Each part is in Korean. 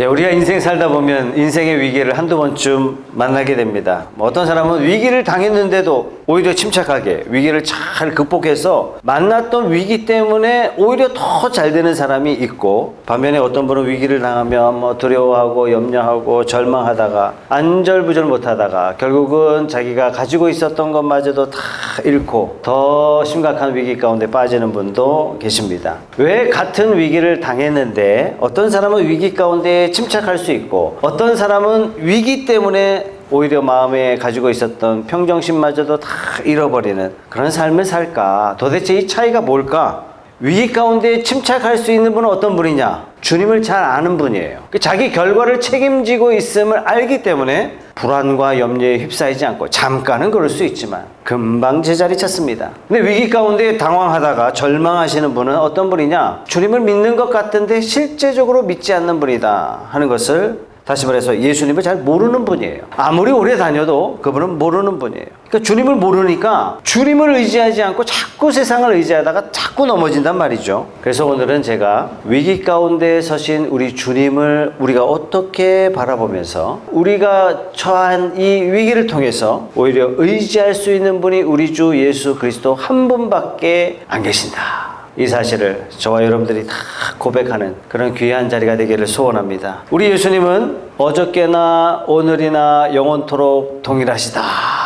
우리가 인생 살다 보면 인생의 위기를 한두 번쯤 만나게 됩니다. 어떤 사람은 위기를 당했는데도 오히려 침착하게 위기를 잘 극복해서 만났던 위기 때문에 오히려 더 잘 되는 사람이 있고, 반면에 어떤 분은 위기를 당하면 두려워하고 염려하고 절망하다가 안절부절 못하다가 결국은 자기가 가지고 있었던 것마저도 다 잃고 더 심각한 위기 가운데 빠지는 분도 계십니다. 왜 같은 위기를 당했는데 어떤 사람은 위기 가운데 침착할 수 있고, 어떤 사람은 위기 때문에 오히려 마음에 가지고 있었던 평정심마저도 다 잃어버리는 그런 삶을 살까? 도대체 이 차이가 뭘까? 위기 가운데 침착할 수 있는 분은 어떤 분이냐? 주님을 잘 아는 분이에요. 자기 결과를 책임지고 있음을 알기 때문에 불안과 염려에 휩싸이지 않고, 잠깐은 그럴 수 있지만 금방 제자리 찾습니다. 근데 위기 가운데 당황하다가 절망하시는 분은 어떤 분이냐? 주님을 믿는 것 같은데 실제적으로 믿지 않는 분이다 하는 것을, 다시 말해서 예수님을 잘 모르는 분이에요. 아무리 오래 다녀도 그분은 모르는 분이에요. 그러니까 주님을 모르니까 주님을 의지하지 않고 자꾸 세상을 의지하다가 자꾸 넘어진단 말이죠. 그래서 오늘은 제가 위기 가운데 서신 우리 주님을 우리가 어떻게 바라보면서 우리가 처한 이 위기를 통해서 오히려 의지할 수 있는 분이 우리 주 예수 그리스도 한 분밖에 안 계신다, 이 사실을 저와 여러분들이 다 고백하는 그런 귀한 자리가 되기를 소원합니다. 우리 예수님은 어저께나 오늘이나 영원토록 동일하시다,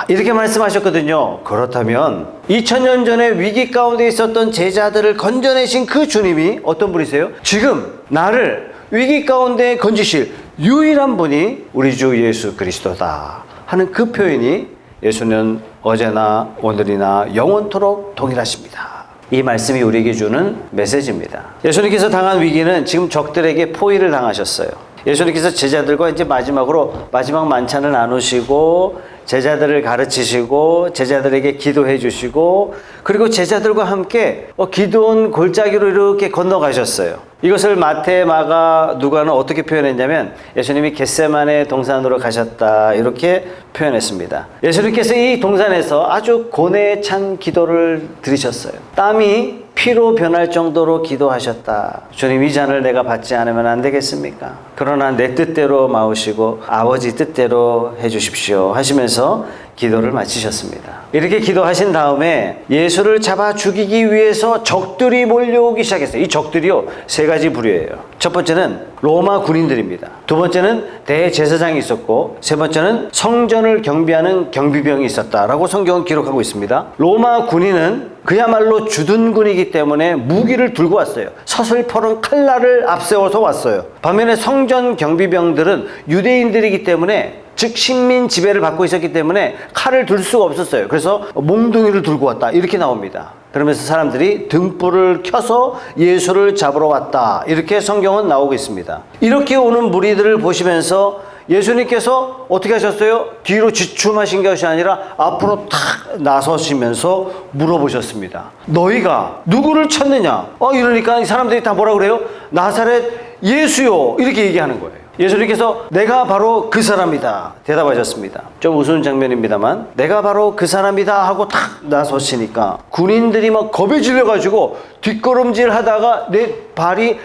이렇게 말씀하셨거든요. 그렇다면 2000년 전에 위기 가운데 있었던 제자들을 건져내신 그 주님이 어떤 분이세요? 지금 나를 위기 가운데 건지실 유일한 분이 우리 주 예수 그리스도다 하는 그 표현이, 예수는 어제나 오늘이나 영원토록 동일하십니다. 이 말씀이 우리에게 주는 메시지입니다. 예수님께서 당한 위기는 지금 적들에게 포위를 당하셨어요. 예수님께서 제자들과 이제 마지막 만찬을 나누시고 제자들을 가르치시고 제자들에게 기도해 주시고, 그리고 제자들과 함께 기드온 골짜기로 이렇게 건너가셨어요. 이것을 마태, 마가, 누가는 어떻게 표현했냐면 예수님이 겟세마네 동산으로 가셨다, 이렇게 표현했습니다. 예수님께서 이 동산에서 아주 고뇌에 찬 기도를 드리셨어요. 땀이 피로 변할 정도로 기도하셨다. 주님, 이 잔을 내가 받지 않으면 안 되겠습니까? 그러나 내 뜻대로 마우시고 아버지 뜻대로 해주십시오 하시면서 기도를 마치셨습니다. 이렇게 기도하신 다음에 예수를 잡아 죽이기 위해서 적들이 몰려오기 시작했어요. 이 적들이요, 세 가지 부류예요. 첫 번째는 로마 군인들입니다. 두 번째는 대제사장이 있었고, 세 번째는 성전을 경비하는 경비병이 있었다라고 성경은 기록하고 있습니다. 로마 군인은 그야말로 주둔군이기 때문에 무기를 들고 왔어요. 서슬퍼런 칼날을 앞세워서 왔어요. 반면에 성전 경비병들은 유대인들이기 때문에, 즉 식민 지배를 받고 있었기 때문에 칼을 들 수가 없었어요. 그래서 몽둥이를 들고 왔다, 이렇게 나옵니다. 그러면서 사람들이 등불을 켜서 예수를 잡으러 왔다, 이렇게 성경은 나오고 있습니다. 이렇게 오는 무리들을 보시면서 예수님께서 어떻게 하셨어요? 뒤로 지춤하신 것이 아니라 앞으로 탁 나서시면서 물어보셨습니다. 너희가 누구를 찾느냐? 이러니까 이 사람들이 다 뭐라 그래요? 나사렛 예수요, 이렇게 얘기하는 거예요. 예수님께서 내가 바로 그 사람이다 대답하셨습니다. 좀 우스운 장면입니다만, 내가 바로 그 사람이다 하고 탁 나서시니까 군인들이 막 겁에 질려가지고 뒷걸음질 하다가 내 발이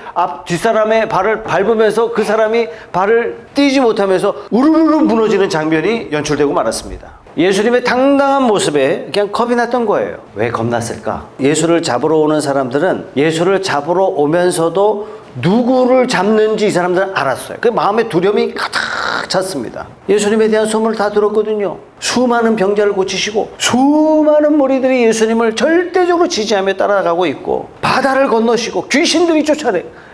뒷사람의 발을 밟으면서 그 사람이 발을 띄지 못하면서 우르르 무너지는 장면이 연출되고 말았습니다. 예수님의 당당한 모습에 그냥 겁이 났던 거예요. 왜 겁났을까? 예수를 잡으러 오는 사람들은 예수를 잡으러 오면서도 누구를 잡는지 이 사람들은 알았어요. 그 마음에 두려움이 가득 찼습니다. 예수님에 대한 소문을 다 들었거든요. 수많은 병자를 고치시고 수많은 무리들이 예수님을 절대적으로 지지하며 따라가고 있고, 바다를 건너시고 귀신들이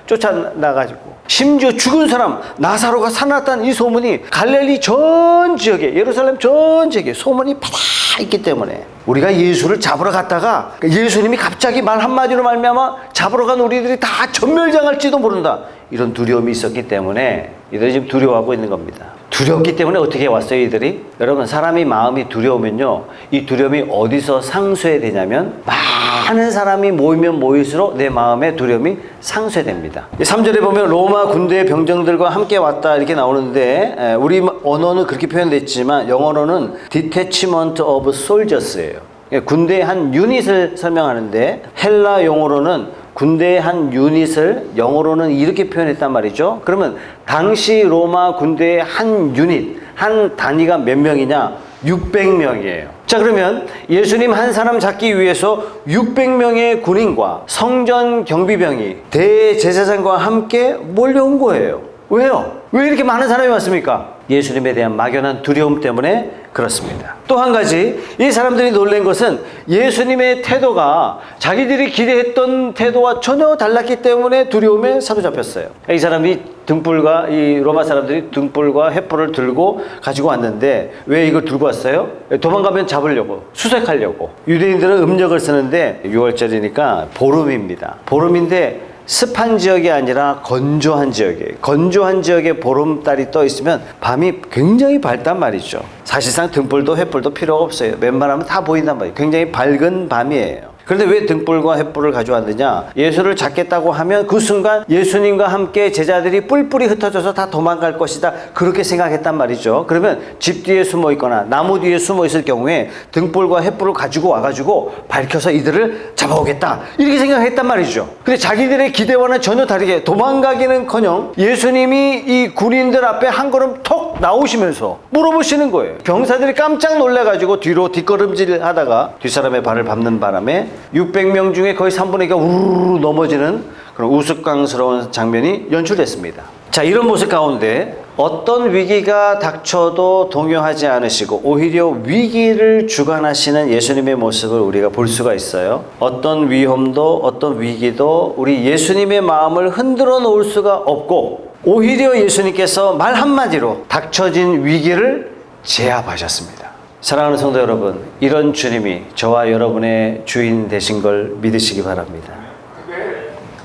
쫓아나가지고, 심지어 죽은 사람 나사로가 살아났다는 이 소문이 갈릴리 전 지역에, 예루살렘 전 지역에 소문이 파다 있기 때문에, 우리가 예수를 잡으러 갔다가 예수님이 갑자기 말 한마디로 말미암아 잡으러 간 우리들이 다 전멸당할지도 모른다, 이런 두려움이 있었기 때문에 이들이 지금 두려워하고 있는 겁니다. 두렵기 때문에 어떻게 왔어요, 이들이? 여러분, 사람이 마음이 두려우면요, 이 두려움이 어디서 상쇄되냐면 많은 사람이 모이면 모일수록 내 마음의 두려움이 상쇄됩니다. 3절에 보면 로마 군대의 병정들과 함께 왔다, 이렇게 나오는데, 우리 언어는 그렇게 표현됐지만 영어로는 detachment of soldiers예요. 군대의 한 유닛을 설명하는데, 헬라 용어로는 군대의 한 유닛을 영어로는 이렇게 표현했단 말이죠. 그러면 당시 로마 군대의 한 유닛, 한 단위가 몇 명이냐? 600명이에요. 자, 그러면 예수님 한 사람 잡기 위해서 600명의 군인과 성전 경비병이 대제사장과 함께 몰려온 거예요. 왜요? 왜 이렇게 많은 사람이 왔습니까? 예수님에 대한 막연한 두려움 때문에 그렇습니다. 또 한 가지, 이 사람들이 놀란 것은 예수님의 태도가 자기들이 기대했던 태도와 전혀 달랐기 때문에 두려움에 사로잡혔어요. 이 사람이 등불과, 이 로마 사람들이 등불과 횃불을 들고 가지고 왔는데 왜 이걸 들고 왔어요? 도망가면 잡으려고, 수색하려고. 유대인들은 음력을 쓰는데 6월절이니까 보름입니다. 보름인데 습한 지역이 아니라 건조한 지역이에요. 건조한 지역에 보름달이 떠 있으면 밤이 굉장히 밝단 말이죠. 사실상 등불도 횃불도 필요가 없어요. 웬만하면 다 보인단 말이에요. 굉장히 밝은 밤이에요. 그런데 왜 등불과 횃불을 가져왔느냐? 예수를 잡겠다고 하면 그 순간 예수님과 함께 제자들이 뿔뿔이 흩어져서 다 도망갈 것이다. 그렇게 생각했단 말이죠. 그러면 집 뒤에 숨어 있거나 나무 뒤에 숨어 있을 경우에 등불과 횃불을 가지고 와가지고 밝혀서 이들을 잡아오겠다. 이렇게 생각했단 말이죠. 근데 자기들의 기대와는 전혀 다르게 도망가기는커녕 예수님이 이 군인들 앞에 한 걸음 톡 나오시면서 물어보시는 거예요. 병사들이 깜짝 놀라가지고 뒤로 뒷걸음질 하다가 뒷사람의 발을 밟는 바람에 600명 중에 거의 3분의 2가 우르르 넘어지는 그런 우스꽝스러운 장면이 연출됐습니다. 자, 이런 모습 가운데 어떤 위기가 닥쳐도 동요하지 않으시고 오히려 위기를 주관하시는 예수님의 모습을 우리가 볼 수가 있어요. 어떤 위험도 어떤 위기도 우리 예수님의 마음을 흔들어 놓을 수가 없고 오히려 예수님께서 말 한마디로 닥쳐진 위기를 제압하셨습니다. 사랑하는 성도 여러분, 이런 주님이 저와 여러분의 주인 되신 걸 믿으시기 바랍니다.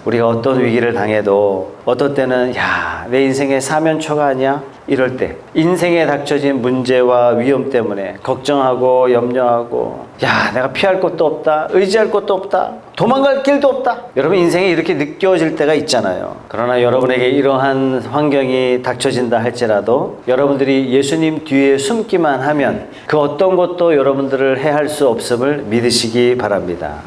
우리가 어떤 위기를 당해도 어떤 때는 내 인생의 사면초가 아니야? 이럴 때 인생에 닥쳐진 문제와 위험 때문에 걱정하고 염려하고 내가 피할 곳도 없다, 의지할 곳도 없다, 도망갈 길도 없다. 여러분 인생에 이렇게 느껴질 때가 있잖아요. 그러나 여러분에게 이러한 환경이 닥쳐진다 할지라도 여러분들이 예수님 뒤에 숨기만 하면 그 어떤 것도 여러분들을 해할 수 없음을 믿으시기 바랍니다.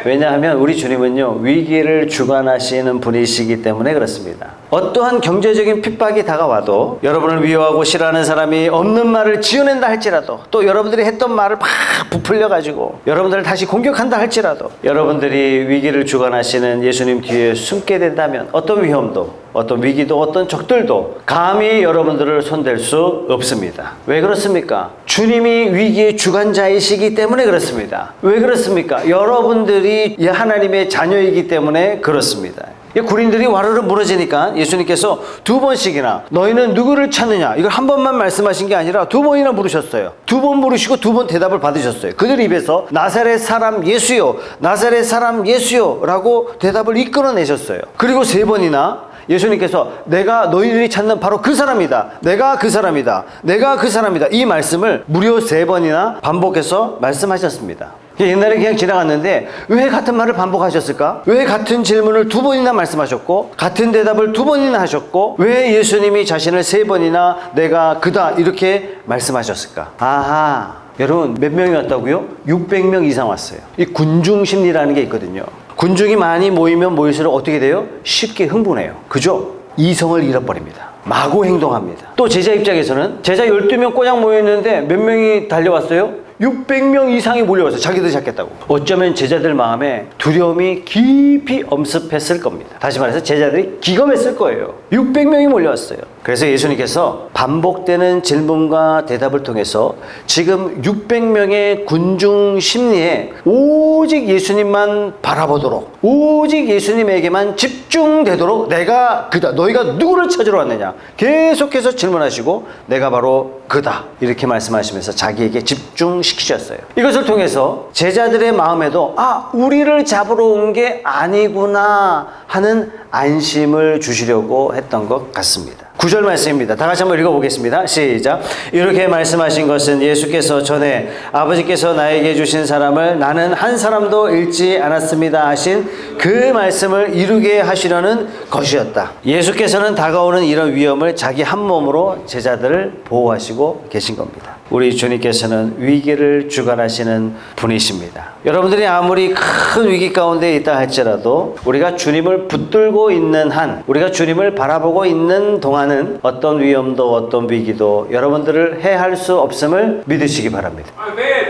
왜냐하면 우리 주님은요, 위기를 주관하시는 분이시기 때문에 그렇습니다. 어떠한 경제적인 핍박이 다가와도 여러분을 미워하고 싫어하는 사람이 없는 말을 지어낸다 할지라도 또 여러분들이 했던 말을 막 부풀려가지고 여러분들을 다시 공격한다 할지라도 여러분들이 위기를 주관하시는 예수님 뒤에 숨게 된다면 어떤 위험도 어떤 위기도 어떤 적들도 감히 여러분들을 손댈 수 없습니다. 왜 그렇습니까? 주님이 위기의 주관자이시기 때문에 그렇습니다. 왜 그렇습니까? 여러분들이 하나님의 자녀이기 때문에 그렇습니다. 군인들이 와르르 무너지니까 예수님께서 2번씩이나 너희는 누구를 찾느냐 이걸 한 번만 말씀하신 게 아니라 2번이나 물으셨어요. 2번 물으시고 2번 대답을 받으셨어요. 그들 입에서 나사렛 사람 예수요, 나사렛 사람 예수요 라고 대답을 이끌어내셨어요. 그리고 3번이나 예수님께서 내가 너희들이 찾는 바로 그 사람이다, 내가 그 사람이다, 내가 그 사람이다, 이 말씀을 무려 3번이나 반복해서 말씀하셨습니다. 옛날에 그냥 지나갔는데 왜 같은 말을 반복하셨을까? 왜 같은 질문을 2번이나 말씀하셨고 같은 대답을 2번이나 하셨고 왜 예수님이 자신을 3번이나 내가 그다 이렇게 말씀하셨을까? 아하, 여러분 몇 명이 왔다고요? 600명 이상 왔어요. 이 군중 심리라는 게 있거든요. 군중이 많이 모이면 모일수록 어떻게 돼요? 쉽게 흥분해요. 그죠? 이성을 잃어버립니다. 마구 행동합니다. 또 제자 입장에서는 제자 12명 꼬장 모여있는데 몇 명이 달려왔어요? 600명 이상이 몰려와서 자기들 잡겠다고. 어쩌면 제자들 마음에 두려움이 깊이 엄습했을 겁니다. 다시 말해서 제자들이 기겁했을 거예요. 600명이 몰려왔어요. 그래서 예수님께서 반복되는 질문과 대답을 통해서 지금 600명의 군중 심리에 오직 예수님만 바라보도록, 오직 예수님에게만 집중되도록 내가 그다, 너희가 누구를 찾으러 왔느냐 계속해서 질문하시고 내가 바로 그다 이렇게 말씀하시면서 자기에게 집중시키셨어요. 이것을 통해서 제자들의 마음에도 우리를 잡으러 온 게 아니구나 하는 안심을 주시려고 했던 것 같습니다. 9절 말씀입니다. 다 같이 한번 읽어보겠습니다. 시작. 이렇게 말씀하신 것은 예수께서 전에 아버지께서 나에게 주신 사람을 나는 한 사람도 잃지 않았습니다 하신 그 말씀을 이루게 하시려는 것이었다. 예수께서는 다가오는 이런 위험을 자기 한 몸으로 제자들을 보호하시고 계신 겁니다. 우리 주님께서는 위기를 주관하시는 분이십니다. 여러분들이 아무리 큰 위기 가운데 있다 할지라도 우리가 주님을 붙들고 있는 한, 우리가 주님을 바라보고 있는 동안은 어떤 위험도 어떤 위기도 여러분들을 해할 수 없음을 믿으시기 바랍니다.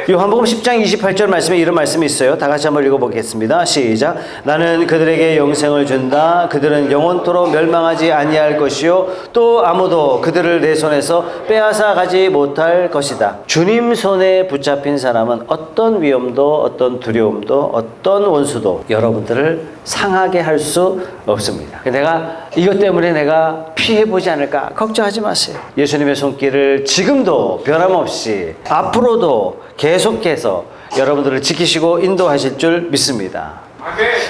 요한복음 10장 28절 말씀에 이런 말씀이 있어요. 다 같이 한번 읽어보겠습니다. 시작. 나는 그들에게 영생을 준다. 그들은 영원토록 멸망하지 아니할 것이요 또 아무도 그들을 내 손에서 빼앗아 가지 못할 것이다. 주님 손에 붙잡힌 사람은 어떤 위험도 어떤 두려움도 어떤 원수도 여러분들을 상하게 할 수 없습니다. 내가 이것 때문에 내가 피해보지 않을까 걱정하지 마세요. 예수님의 손길을 지금도 변함없이 앞으로도 계속해서 여러분들을 지키시고 인도하실 줄 믿습니다.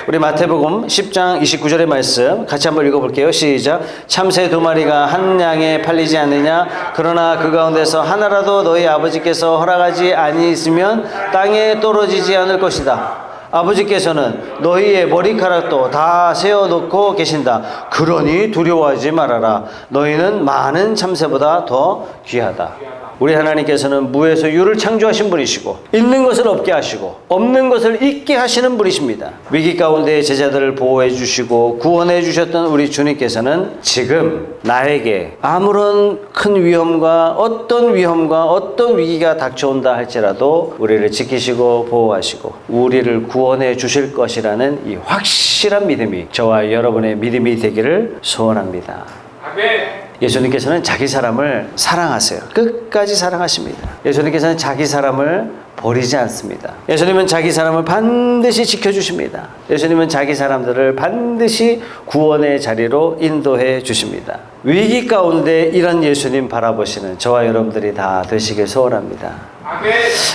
우리 마태복음 10장 29절의 말씀 같이 한번 읽어볼게요. 시작. 참새 2마리가 한 양에 팔리지 않느냐? 그러나 그 가운데서 하나라도 너희 아버지께서 허락하지 아니있으면 땅에 떨어지지 않을 것이다. 아버지께서는 너희의 머리카락도 다 세어놓고 계신다. 그러니 두려워하지 말아라. 너희는 많은 참새보다 더 귀하다. 우리 하나님께서는 무에서 유를 창조하신 분이시고 있는 것을 없게 하시고 없는 것을 있게 하시는 분이십니다. 위기 가운데 제자들을 보호해 주시고 구원해 주셨던 우리 주님께서는 지금 나에게 아무런 큰 위험과 어떤 위기가 닥쳐온다 할지라도 우리를 지키시고 보호하시고 우리를 구원해 주실 것이라는 이 확실한 믿음이 저와 여러분의 믿음이 되기를 소원합니다. 아멘. 예수님께서는 자기 사람을 사랑하세요. 끝까지 사랑하십니다. 예수님께서는 자기 사람을 버리지 않습니다. 예수님은 자기 사람을 반드시 지켜주십니다. 예수님은 자기 사람들을 반드시 구원의 자리로 인도해 주십니다. 위기 가운데 이런 예수님 바라보시는 저와 여러분들이 다 되시길 소원합니다.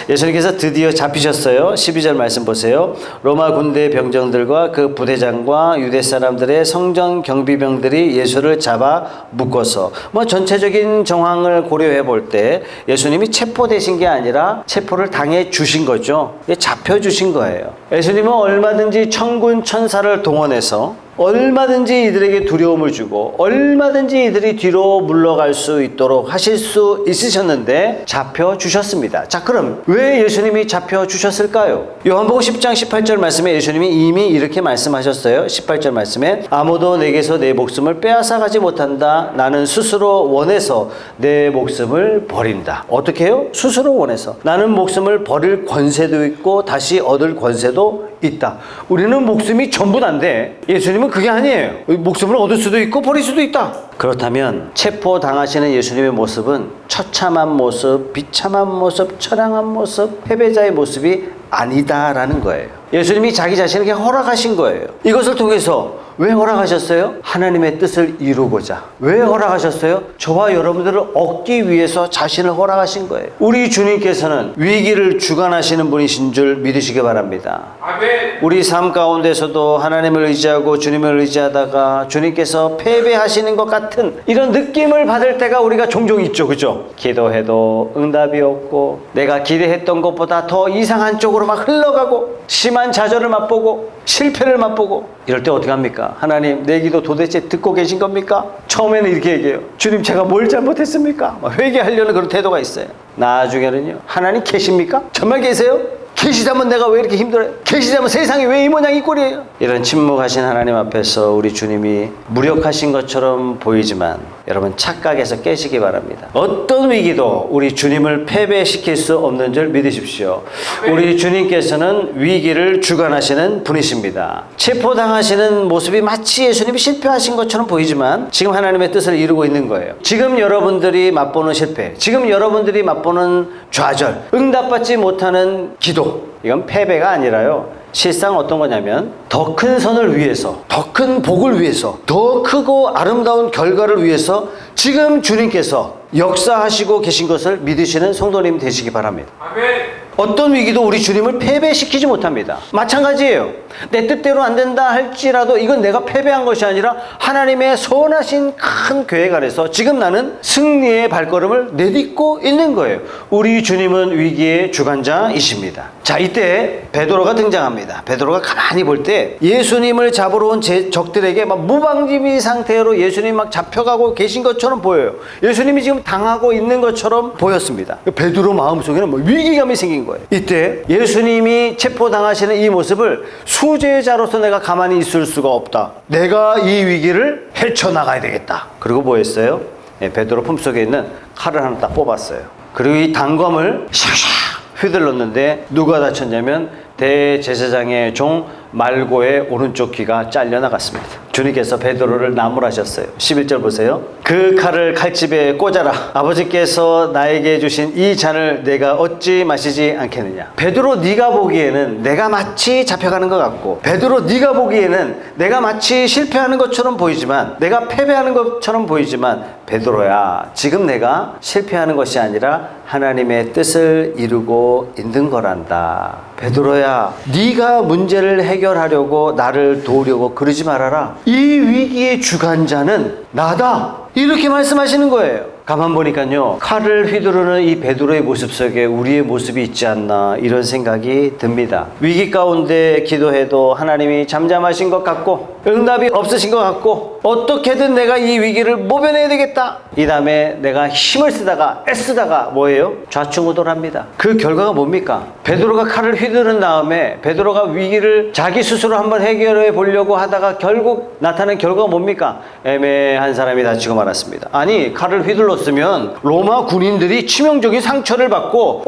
예수님께서 드디어 잡히셨어요. 12절 말씀 보세요. 로마 군대 병정들과 그 부대장과 유대 사람들의 성전 경비병들이 예수를 잡아 묶어서 전체적인 정황을 고려해 볼 때 예수님이 체포되신 게 아니라 체포를 당해 주신 거죠. 잡혀 주신 거예요. 예수님은 얼마든지 천군 천사를 동원해서 얼마든지 이들에게 두려움을 주고 얼마든지 이들이 뒤로 물러갈 수 있도록 하실 수 있으셨는데 잡혀 주셨습니다. 자, 그럼 왜 예수님이 잡혀 주셨을까요? 요한복음 10장 18절 말씀에 예수님이 이미 이렇게 말씀하셨어요. 18절 말씀에 아무도 내게서 내 목숨을 빼앗아 가지 못한다. 나는 스스로 원해서 내 목숨을 버린다. 어떻게 해요? 스스로 원해서. 나는 목숨을 버릴 권세도 있고 다시 얻을 권세도 있다. 우리는 목숨이 전부 난데 예수님은 그게 아니에요. 목숨을 얻을 수도 있고 버릴 수도 있다. 그렇다면 체포당하시는 예수님의 모습은 처참한 모습, 비참한 모습, 처량한 모습, 패배자의 모습이 아니다라는 거예요. 예수님이 자기 자신에게 허락하신 거예요. 이것을 통해서 왜 허락하셨어요? 하나님의 뜻을 이루고자. 왜 허락하셨어요? 저와 여러분들을 얻기 위해서 자신을 허락하신 거예요. 우리 주님께서는 위기를 주관하시는 분이신 줄 믿으시기 바랍니다. 아멘. 우리 삶 가운데서도 하나님을 의지하고 주님을 의지하다가 주님께서 패배하시는 것 같은 이런 느낌을 받을 때가 우리가 종종 있죠. 그죠? 기도해도 응답이 없고 내가 기대했던 것보다 더 이상한 쪽으로 막 흘러가고 심한 좌절을 맛보고 실패를 맛보고 이럴 때 어떻게 합니까? 하나님, 내 기도 도대체 듣고 계신 겁니까? 처음에는 이렇게 얘기해요. 주님, 제가 뭘 잘못했습니까? 회개하려는 그런 태도가 있어요. 나중에는요, 하나님 계십니까? 정말 계세요? 계시다면 내가 왜 이렇게 힘들어요? 계시다면 세상이 왜 이 모양 이 꼴이에요? 이런 침묵하신 하나님 앞에서 우리 주님이 무력하신 것처럼 보이지만 여러분 착각에서 깨시기 바랍니다. 어떤 위기도 우리 주님을 패배시킬 수 없는 줄 믿으십시오. 우리 주님께서는 위기를 주관하시는 분이십니다. 체포당하시는 모습이 마치 예수님이 실패하신 것처럼 보이지만 지금 하나님의 뜻을 이루고 있는 거예요. 지금 여러분들이 맛보는 실패, 지금 여러분들이 맛보는 좌절, 응답받지 못하는 기도, 이건 패배가 아니라요, 실상 어떤 거냐면 더 큰 선을 위해서, 더 큰 복을 위해서, 더 크고 아름다운 결과를 위해서 지금 주님께서 역사하시고 계신 것을 믿으시는 성도님 되시기 바랍니다. 아멘. 어떤 위기도 우리 주님을 패배시키지 못합니다. 마찬가지예요. 내 뜻대로 안 된다 할지라도 이건 내가 패배한 것이 아니라 하나님의 선하신 큰 계획 아래서 지금 나는 승리의 발걸음을 내딛고 있는 거예요. 우리 주님은 위기의 주관자이십니다. 자, 이때 베드로가 등장합니다. 베드로가 가만히 볼 때 예수님을 잡으러 온 적들에게 막 무방지미 상태로 예수님 막 잡혀가고 계신 것처럼 것처럼 보여요. 예수님이 지금 당하고 있는 것처럼 보였습니다. 베드로 마음속에는 뭐 위기감이 생긴 거예요. 이때 예수님이 체포당하시는 이 모습을 수제자로서 내가 가만히 있을 수가 없다. 내가 이 위기를 헤쳐나가야 되겠다. 그리고 뭐 했어요? 베드로 품속에 있는 칼을 하나 딱 뽑았어요. 그리고 이 단검을 샥샥 휘둘렀는데 누가 다쳤냐면 대제사장의 종 말고의 오른쪽 귀가 잘려나갔습니다. 주님께서 베드로를 나무라셨어요. 11절 보세요. 그 칼을 칼집에 꽂아라. 아버지께서 나에게 주신 이 잔을 내가 어찌 마시지 않겠느냐. 베드로, 네가 보기에는 내가 마치 잡혀가는 것 같고, 베드로, 네가 보기에는 내가 마치 실패하는 것처럼 보이지만, 내가 패배하는 것처럼 보이지만, 베드로야, 지금 내가 실패하는 것이 아니라 하나님의 뜻을 이루고 있는 거란다. 베드로야, 네가 문제를 해결하려고 나를 도우려고 그러지 말아라. 이 위기의 주관자는 나다. 이렇게 말씀하시는 거예요. 가만 보니까요, 칼을 휘두르는 이 베드로의 모습 속에 우리의 모습이 있지 않나, 이런 생각이 듭니다. 위기 가운데 기도해도 하나님이 잠잠하신 것 같고 응답이 없으신 것 같고, 어떻게든 내가 이 위기를 모면해야 되겠다, 이 다음에 내가 힘을 쓰다가 애쓰다가 뭐예요? 좌충우돌합니다. 그 결과가 뭡니까? 베드로가 칼을 휘두른 다음에 베드로가 위기를 자기 스스로 한번 해결해 보려고 하다가 결국 나타난 결과가 뭡니까? 애매한 사람이 다치고 말았습니다. 아니, 칼을 휘둘렀으면 로마 군인들이 치명적인 상처를 받고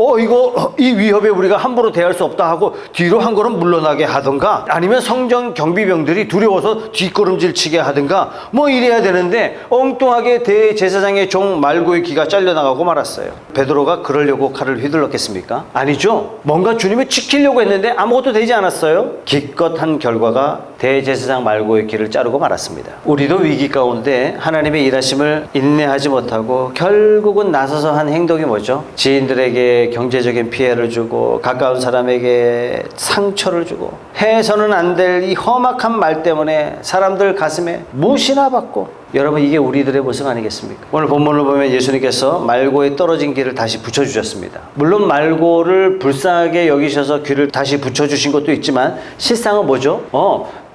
이 위협에 우리가 함부로 대할 수 없다 하고 뒤로 한 걸음 물러나게 하던가, 아니면 성전 경비병들이 두려워서 뒷걸음질 치게 하든가 뭐 이래야 되는데, 엉뚱하게 대제사장의 종 말고의 귀가 잘려나가고 말았어요. 베드로가 그러려고 칼을 휘둘렀겠습니까? 아니죠. 뭔가 주님을 지키려고 했는데 아무것도 되지 않았어요. 기껏 한 결과가 대제사장 말고의 귀를 자르고 말았습니다. 우리도 위기 가운데 하나님의 일하심을 인내하지 못하고 결국은 나서서 한 행동이 뭐죠? 지인들에게 경제적인 피해를 주고 가까운 사람에게 상처를 주고, 해서는 안 될 이 험악한 말 때문에 사람들 가슴에 못이나 받고. 여러분, 이게 우리들의 모습 아니겠습니까? 오늘 본문을 보면 예수님께서 말고에 떨어진 귀를 다시 붙여주셨습니다. 물론 말고를 불쌍하게 여기셔서 귀를 다시 붙여주신 것도 있지만, 실상은 뭐죠?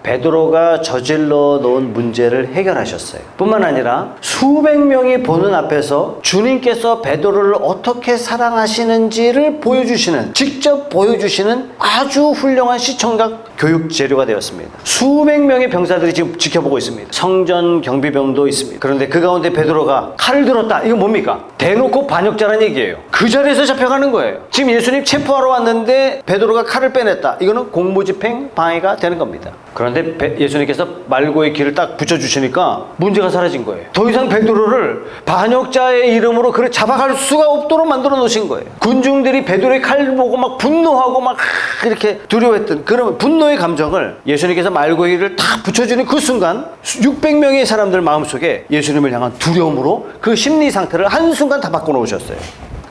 베드로가 저질러 놓은 문제를 해결하셨어요. 뿐만 아니라 수백 명이 보는 앞에서 주님께서 베드로를 어떻게 사랑하시는지를 보여주시는, 직접 보여주시는 아주 훌륭한 시청각 교육 재료가 되었습니다. 수백 명의 병사들이 지금 지켜보고 있습니다. 성전 경비병도 있습니다. 그런데 그 가운데 베드로가 칼을 들었다. 이건 뭡니까? 대놓고 반역자라는 얘기예요. 그 자리에서 잡혀가는 거예요. 지금 예수님 체포하러 왔는데 베드로가 칼을 빼냈다. 이거는 공무집행 방해가 되는 겁니다. 그런데 예수님께서 말고의 귀를 딱 붙여주시니까 문제가 사라진 거예요. 더 이상 베드로를 반역자의 이름으로 그를 잡아갈 수가 없도록 만들어 놓으신 거예요. 군중들이 베드로의 칼을 보고 막 분노하고 막 이렇게 두려워했던 그런 분노의 감정을 예수님께서 말고의 귀를 딱 붙여주는 그 순간 600명의 사람들 마음속에 예수님을 향한 두려움으로 그 심리 상태를 한순간 다 바꿔놓으셨어요.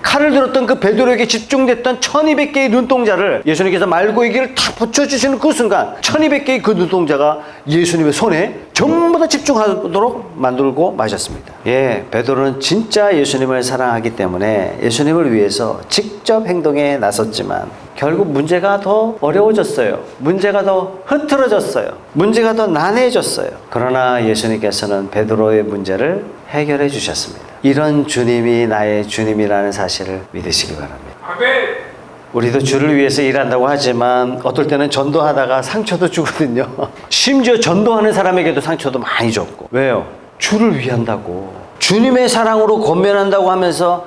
칼을 들었던 그 베드로에게 집중됐던 1200개의 눈동자를 예수님께서 말고의 귀를 탁 붙여주시는 그 순간 1200개의 그 눈동자가 예수님의 손에 전부 다 집중하도록 만들고 마셨습니다. 베드로는 진짜 예수님을 사랑하기 때문에 예수님을 위해서 직접 행동에 나섰지만 결국 문제가 더 어려워졌어요. 문제가 더 흐트러졌어요. 문제가 더 난해해졌어요. 그러나 예수님께서는 베드로의 문제를 해결해 주셨습니다. 이런 주님이 나의 주님이라는 사실을 믿으시기 바랍니다. 아멘. 우리도 주를 위해서 일한다고 하지만 어떨 때는 전도하다가 상처도 주거든요. 심지어 전도하는 사람에게도 상처도 많이 줬고. 왜요? 주를 위한다고, 주님의 사랑으로 권면한다고 하면서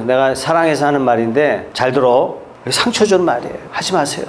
내가 사랑해서 하는 말인데 잘 들어, 상처 주는 말이에요. 하지 마세요.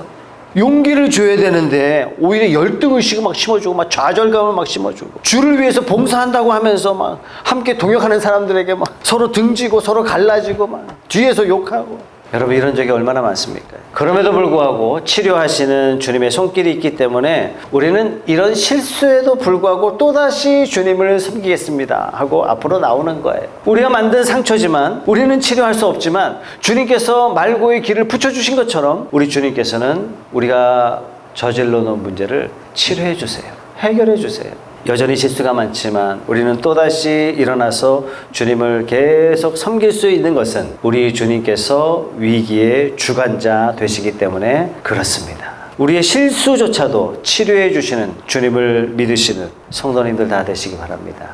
용기를 줘야 되는데 오히려 열등의식을 막 심어주고 막 좌절감을 막 심어주고, 주를 위해서 봉사한다고 하면서 막 함께 동역하는 사람들에게 막 서로 등지고 서로 갈라지고 막 뒤에서 욕하고. 여러분, 이런 적이 얼마나 많습니까? 그럼에도 불구하고 치료하시는 주님의 손길이 있기 때문에 우리는 이런 실수에도 불구하고 또다시 주님을 섬기겠습니다 하고 앞으로 나오는 거예요. 우리가 만든 상처지만 우리는 치료할 수 없지만 주님께서 말고의 길을 붙여주신 것처럼 우리 주님께서는 우리가 저질러 놓은 문제를 치료해 주세요. 해결해 주세요. 여전히 실수가 많지만 우리는 또다시 일어나서 주님을 계속 섬길 수 있는 것은 우리 주님께서 위기의 주관자 되시기 때문에 그렇습니다. 우리의 실수조차도 치료해 주시는 주님을 믿으시는 성도님들 다 되시기 바랍니다.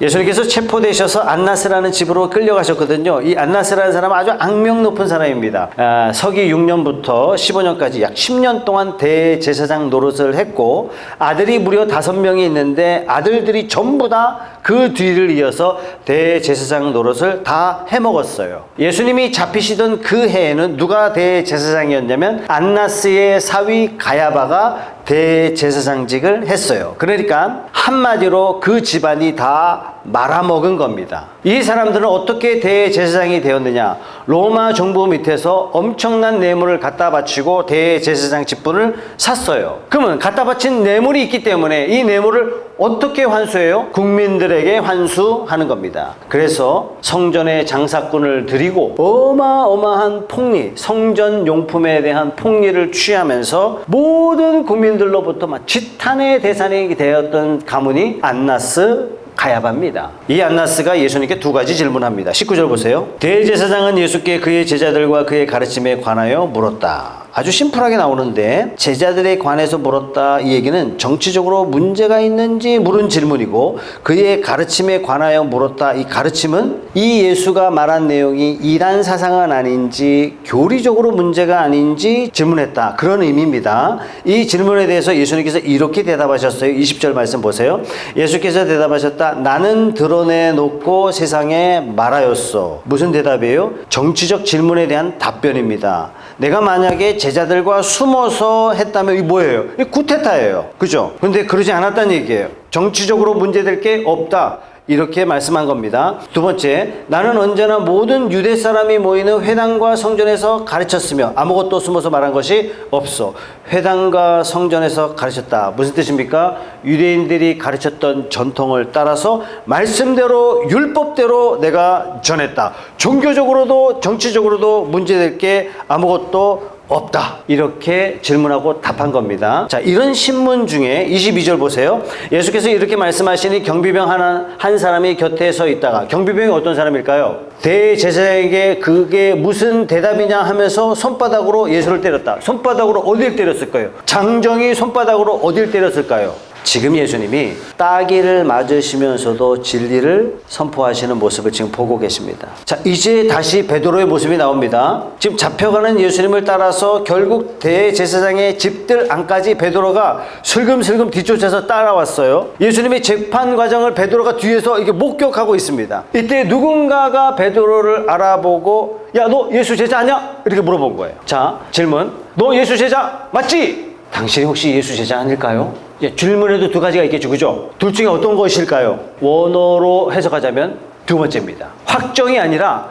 예수님께서 체포되셔서 안나스라는 집으로 끌려가셨거든요. 이 안나스라는 사람은 아주 악명 높은 사람입니다. 서기 6년부터 15년까지 약 10년 동안 대제사장 노릇을 했고, 아들이 무려 5명이 있는데 아들들이 전부 다 그 뒤를 이어서 대제사장 노릇을 다 해먹었어요. 예수님이 잡히시던 그 해에는 누가 대제사장이었냐면 안나스의 사위 가야바가 대제사장직을 했어요. 그러니까 한마디로 그 집안이 다 말아먹은 겁니다. 이 사람들은 어떻게 대제사장이 되었느냐? 로마 정부 밑에서 엄청난 뇌물을 갖다 바치고 대제사장 직분을 샀어요. 그러면 갖다 바친 뇌물이 있기 때문에 이 뇌물을 어떻게 환수해요? 국민들에게 환수하는 겁니다. 그래서 성전에 장사꾼을 들이고 어마어마한 폭리, 성전 용품에 대한 폭리를 취하면서 모든 국민들로부터 막 지탄의 대상이 되었던 가문이 안나스 가야바입니다. 이 안나스가 예수님께 2가지 질문합니다. 19절 보세요. 대제사장은 예수께 그의 제자들과 그의 가르침에 관하여 물었다. 아주 심플하게 나오는데 제자들에 관해서 물었다, 이 얘기는 정치적으로 문제가 있는지 물은 질문이고, 그의 가르침에 관하여 물었다, 이 가르침은 이 예수가 말한 내용이 이단 사상은 아닌지 교리적으로 문제가 아닌지 질문했다, 그런 의미입니다. 이 질문에 대해서 예수님께서 이렇게 대답하셨어요. 20절 말씀 보세요. 예수께서 대답하셨다. 나는 드러내놓고 세상에 말하였소. 무슨 대답이에요? 정치적 질문에 대한 답변입니다. 내가 만약에 제자들과 숨어서 했다면 이게 뭐예요? 이 쿠데타예요. 그죠? 근데 그러지 않았다는 얘기예요. 정치적으로 문제될 게 없다, 이렇게 말씀한 겁니다. 2번째, 나는 언제나 모든 유대 사람이 모이는 회당과 성전에서 가르쳤으며 아무것도 숨어서 말한 것이 없어. 회당과 성전에서 가르쳤다. 무슨 뜻입니까? 유대인들이 가르쳤던 전통을 따라서 말씀대로 율법대로 내가 전했다. 종교적으로도 정치적으로도 문제될 게 아무것도 없다, 이렇게 질문하고 답한 겁니다. 자, 이런 신문 중에 22절 보세요. 예수께서 이렇게 말씀하시니 경비병 한 사람이 곁에 서 있다가, 경비병이 어떤 사람일까요? 대제사장에게 그게 무슨 대답이냐 하면서 손바닥으로 예수를 때렸다. 손바닥으로 어딜 때렸을 거예요? 장정이 손바닥으로 어딜 때렸을까요? 지금 예수님이 따귀를 맞으시면서도 진리를 선포하시는 모습을 지금 보고 계십니다. 자, 이제 다시 베드로의 모습이 나옵니다. 지금 잡혀가는 예수님을 따라서 결국 대제사장의 집들 안까지 베드로가 슬금슬금 뒤쫓아서 따라왔어요. 예수님의 재판 과정을 베드로가 뒤에서 이렇게 목격하고 있습니다. 이때 누군가가 베드로를 알아보고, 야, 너 예수 제자 아니야? 이렇게 물어본 거예요. 자, 질문. 너 예수 제자 맞지? 당신이 혹시 예수 제자 아닐까요? 예, 질문에도 2가지가 있겠죠, 그죠? 둘 중에 어떤 것일까요? 원어로 해석하자면 2번째입니다. 확정이 아니라,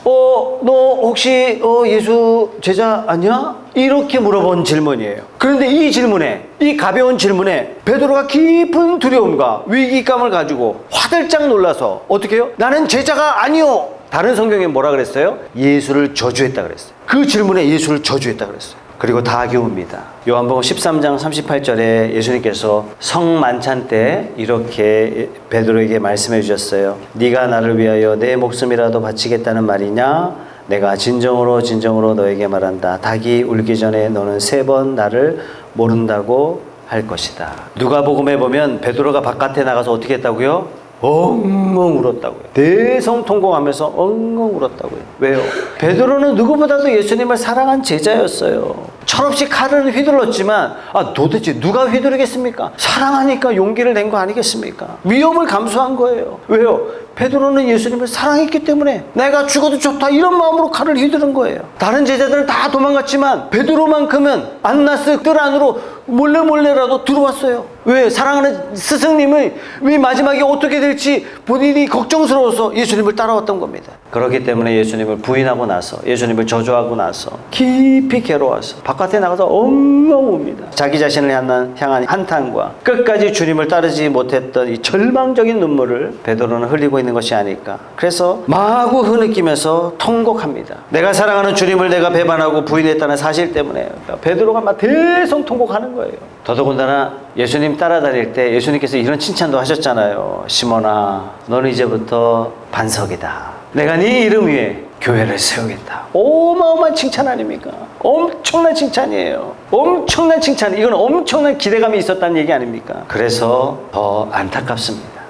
너 혹시 예수 제자 아니야? 이렇게 물어본 질문이에요. 그런데 이 질문에, 이 가벼운 질문에 베드로가 깊은 두려움과 위기감을 가지고 화들짝 놀라서 어떻게 해요? 나는 제자가 아니요. 다른 성경에 뭐라 그랬어요? 예수를 저주했다 그랬어요. 그 질문에 예수를 저주했다 그랬어요. 그리고 다 기웁니다. 요한복음 13장 38절에 예수님께서 성만찬 때 이렇게 베드로에게 말씀해 주셨어요. 네가 나를 위하여 내 목숨이라도 바치겠다는 말이냐? 내가 진정으로 너에게 말한다. 닭이 울기 전에 너는 3번 나를 모른다고 할 것이다. 누가복음에 보면 베드로가 바깥에 나가서 어떻게 했다고요? 엉엉 울었다고요. 대성통곡하면서 엉엉 울었다고요. 왜요? 베드로는 누구보다도 예수님을 사랑한 제자였어요. 철없이 칼을 휘둘렀지만, 도대체 누가 휘두르겠습니까? 사랑하니까 용기를 낸 거 아니겠습니까? 위험을 감수한 거예요. 왜요? 베드로는 예수님을 사랑했기 때문에 내가 죽어도 좋다, 이런 마음으로 칼을 휘두른 거예요. 다른 제자들은 다 도망갔지만 베드로만큼은 안나스 뜰 안으로 몰래라도 들어왔어요. 왜? 사랑하는 스승님의 마지막에 어떻게 될지 본인이 걱정스러워서 예수님을 따라왔던 겁니다. 그렇기 때문에 예수님을 부인하고 나서, 예수님을 저주하고 나서 깊이 괴로워서 바깥에 나가서 엉엉 웁니다. 자기 자신을 향한 한탄과 끝까지 주님을 따르지 못했던 이 절망적인 눈물을 베드로는 흘리고 있는 것이 아닐까. 그래서 마구 흐느끼면서 통곡합니다. 내가 사랑하는 주님을 내가 배반하고 부인했다는 사실 때문에 베드로가 막 대성통곡하는 거예요. 더더군다나 예수님 따라다닐 때 예수님께서 이런 칭찬도 하셨잖아요. 시몬아, 너는 이제부터 반석이다. 내가 네 이름 위에 교회를 세우겠다. 어마어마한 칭찬 아닙니까? 엄청난 칭찬이에요. 엄청난 칭찬. 이건 엄청난 기대감이 있었다는 얘기 아닙니까? 그래서 더 안타깝습니다.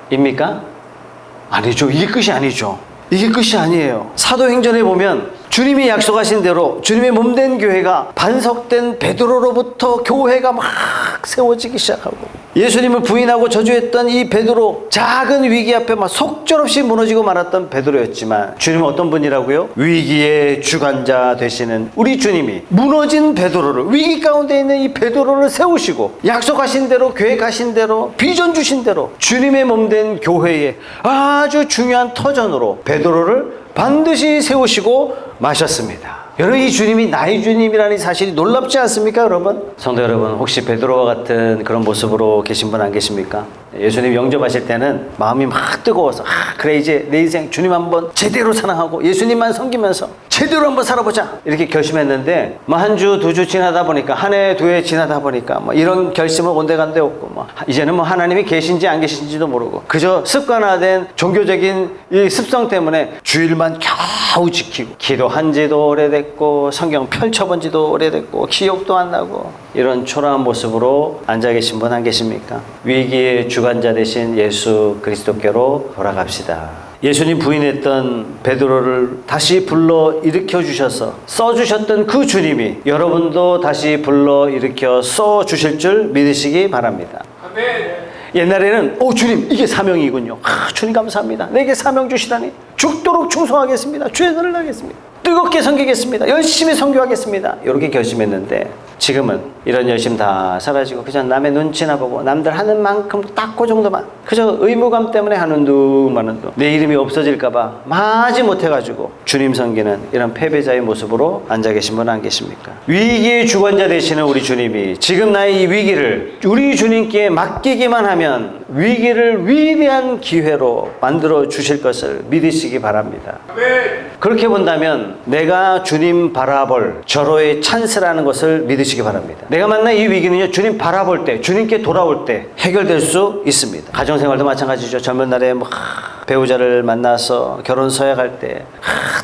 끝입니까? 아니죠. 이게 끝이 아니죠. 이게 끝이 아니에요. 사도행전에 보면 주님이 약속하신 대로 주님의 몸된 교회가 반석된 베드로로부터 교회가 막 세워지기 시작하고, 예수님을 부인하고 저주했던 이 베드로, 작은 위기 앞에 막 속절없이 무너지고 말았던 베드로였지만, 주님은 어떤 분이라고요? 위기의 주관자 되시는 우리 주님이 무너진 베드로를, 위기 가운데 있는 이 베드로를 세우시고, 약속하신 대로, 계획하신 대로, 비전 주신 대로 주님의 몸된 교회에 아주 중요한 터전으로 베드로를 반드시 세우시고 마셨습니다. 여러분, 이 주님이 나의 주님이라는 사실이 놀랍지 않습니까, 여러분? 성도 여러분, 혹시 베드로와 같은 그런 모습으로 계신 분 안 계십니까? 예수님 영접하실 때는 마음이 막 뜨거워서, 그래, 이제 내 인생 주님 한번 제대로 사랑하고 예수님만 섬기면서 제대로 한번 살아보자, 이렇게 결심했는데, 한 주, 두 주 지나다 보니까, 한 해, 두 해 지나다 보니까 이런 결심을 온데간데 없고, 이제는 하나님이 계신지 안 계신지도 모르고, 그저 습관화된 종교적인 이 습성 때문에 주일만 겨우 지키고, 기도한 지도 오래됐고, 성경 펼쳐본 지도 오래됐고, 기억도 안 나고, 이런 초라한 모습으로 앉아 계신 분 안 계십니까? 위기의 주관자 되신 예수 그리스도께로 돌아갑시다. 예수님 부인했던 베드로를 다시 불러 일으켜 주셔서 써주셨던 그 주님이 여러분도 다시 불러 일으켜 써주실 줄 믿으시기 바랍니다. 아멘. 옛날에는 주님, 이게 사명이군요. 주님 감사합니다. 내게 사명 주시다니 죽도록 충성하겠습니다. 최선을 다하겠습니다. 뜨겁게 섬기겠습니다. 열심히 선교하겠습니다. 이렇게 결심했는데, 지금은 이런 열심 다 사라지고 그저 남의 눈치나 보고 남들 하는 만큼 딱 그 정도만, 그저 의무감 때문에 하는 둥 마는 둥, 내 이름이 없어질까봐 마지 못해가지고 주님 섬기는 이런 패배자의 모습으로 앉아 계신 분 안 계십니까? 위기의 주관자 되시는 우리 주님이 지금 나의 이 위기를 우리 주님께 맡기기만 하면 위기를 위대한 기회로 만들어 주실 것을 믿으시기 바랍니다. 그렇게 본다면 내가 주님 바라볼 절호의 찬스라는 것을 믿으시기 바랍니다. 내가 만난 이 위기는요, 주님 바라볼 때, 주님께 돌아올 때 해결될 수 있습니다. 가정생활도 마찬가지죠. 젊은 날에 배우자를 만나서 결혼 서약할 때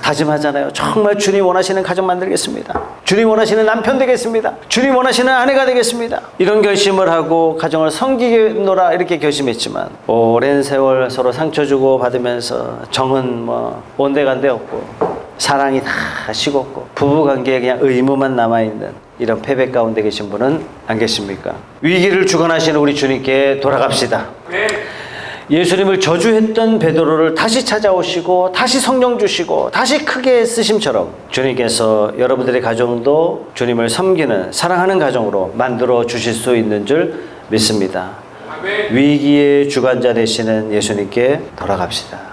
다짐하잖아요. 정말 주님 원하시는 가정 만들겠습니다. 주님 원하시는 남편 되겠습니다. 주님 원하시는 아내가 되겠습니다. 이런 결심을 하고 가정을 섬기노라 이렇게 결심했지만, 오랜 세월 서로 상처 주고 받으면서 정은 온데간데 없고, 사랑이 다 식었고, 부부관계에 그냥 의무만 남아있는 이런 패배 가운데 계신 분은 안 계십니까? 위기를 주관하시는 우리 주님께 돌아갑시다. 예수님을 저주했던 베드로를 다시 찾아오시고, 다시 성령 주시고, 다시 크게 쓰심처럼 주님께서 여러분들의 가정도 주님을 섬기는, 사랑하는 가정으로 만들어 주실 수 있는 줄 믿습니다. 위기의 주관자 되시는 예수님께 돌아갑시다.